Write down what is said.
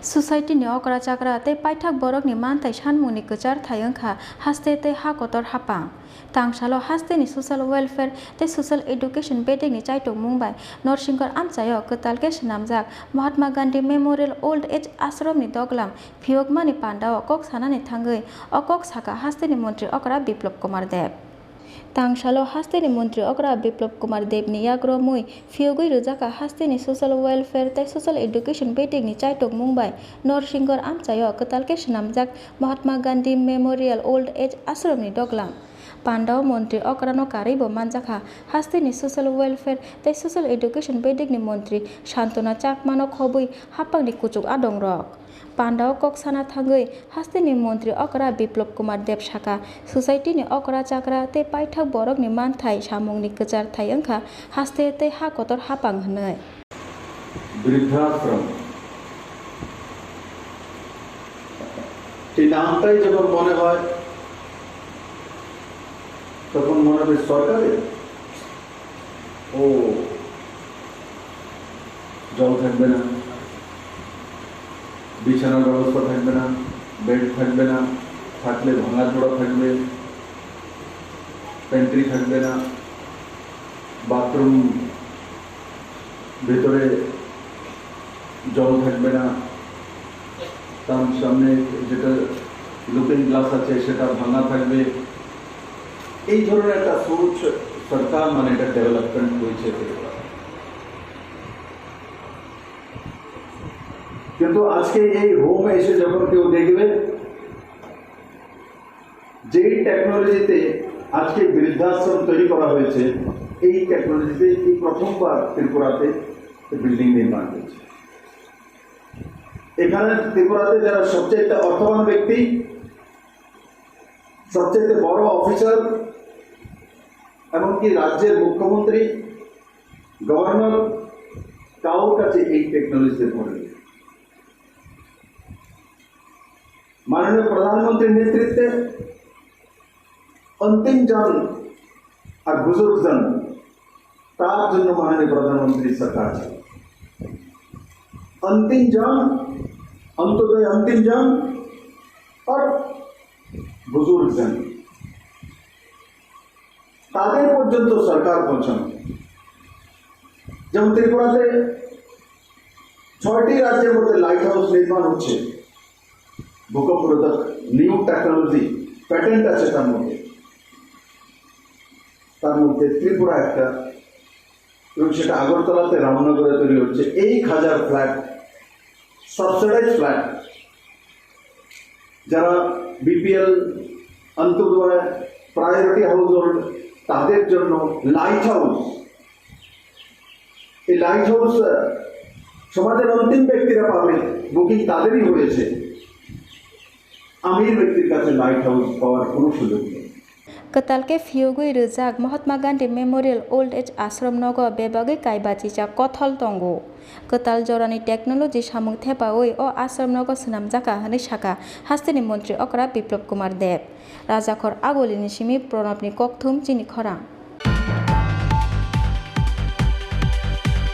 Society ni okra chakra te paithak borok ni mantai sanmungni kwchar thayongkha haste te ha kotor hapang tangsalo haste ni social welfare te social education bedek ni chaitok mungbai Norsinkor amchayo kwtalke swnamjak Mahatma Gandhi Memorial Old Age Ashram ni doglam phiyogmani pandao kok sanani thangui okok saka haste ni montri okra Biplop Kumar Dev Tangsalo hasteni mantri okra Biplop Kumar Dev ni yagro mui fiogui rujaka hasteni social welfare te social education bedek ni chaitok mungbai Norsinkor amchayo kwtalke swnamjak Mahatma Gandhi Memorial Old Age Ashram ni doglam Pandao Mantri Okrano Karibo Manjaka hasteni social welfare te social education bedek ni mantri Santona Chakmano khobui hapang ni kuchuk adong rok Pandao kok sana thangui hasteni mantri okra Biplop Kumar Dev saka society ni okra chakra te paithak borok ni manthai samungni kwchar thayongkha haste te ha kotor hapang hnai বৃদ্ধাশ্রম এই নামটাই যখন মনে হয় তখন মনে হবে সরকারের ও জল থাকবে না বিছানার ব্যবস্থা থাকবে না বেড থাকবে না থাকলে ভাঙা চোরা থাকবে প্যান্ট্রি থাকবে না বাথরুম ভেতরে জল থাকবে না তার সামনে যেটা লুকিং গ্লাস আছে সেটা ভাঙা থাকবে এই ধরনের একটা সোচ সরকার মানে এটা ডেভেলপমেন্ট হয়েছে কিন্তু আজকে এই হোমে এসে যখন কেউ দেখবে যেই টেকনোলজিতে আজকে বৃদ্ধাশ্রম তৈরি করা হয়েছে এই টেকনোলজিতে এই প্রথমবার ত্রিপুরাতে বিল্ডিং নির্মাণ হয়েছে এখানে ত্রিপুরাতে যারা সবচেয়ে অর্থবান ব্যক্তি সবচেয়ে বড় অফিসার এমনকি রাজ্যের মুখ্যমন্ত্রী গভর্নর কারোর কাছে এই টেকনোলজিতে পড়ে माननीय प्रधानमंत्री नेतृत्वे अंतिम जन और बुजुर्ग जन तार जन माननीय प्रधानमंत्री सरकार अंतिम जन अंत्योदय अंतिम जन और बुजुर्ग जन ताদের পর্যন্ত সরকার পৌঁছানো যেমন ত্রিপুরাতে 6টি রাজ্যের মধ্যে লাইট হাউস নির্মাণ হচ্ছে ভূকম্প রোধক নিউ টেকনোলজি প্যাটেন্ট আছে তার মধ্যে ত্রিপুরা একটা এবং সেটা আগরতলাতে রামনগরে তৈরি হচ্ছে 1000 ফ্ল্যাট সাবসিডাইজ ফ্ল্যাট যারা বিপিএল অন্তর্দয় প্রায়োরিটি হাউস হোল্ড তাদের জন্য লাইট হাউস এই লাইট হাউস সমাজের অন্তিম ব্যক্তিরা পাবে বুকিং তাদেরই হয়েছে আমির ব্যক্তির কাছে লাইট হাউস পাওয়ার কোনো সুযোগ নেই Ketalke fiogui rujak Mahatma Gandhi Memorial Old Age Ashram nogo bebagi kaibachi cha kothol tongo Ketal jorani technology samung thepaoi o ashram nogo swnamjaka hini saka hasteni mantri okra Biplop Kumar Dev Rajakhor agolini simi pronabni kokthum chini khorang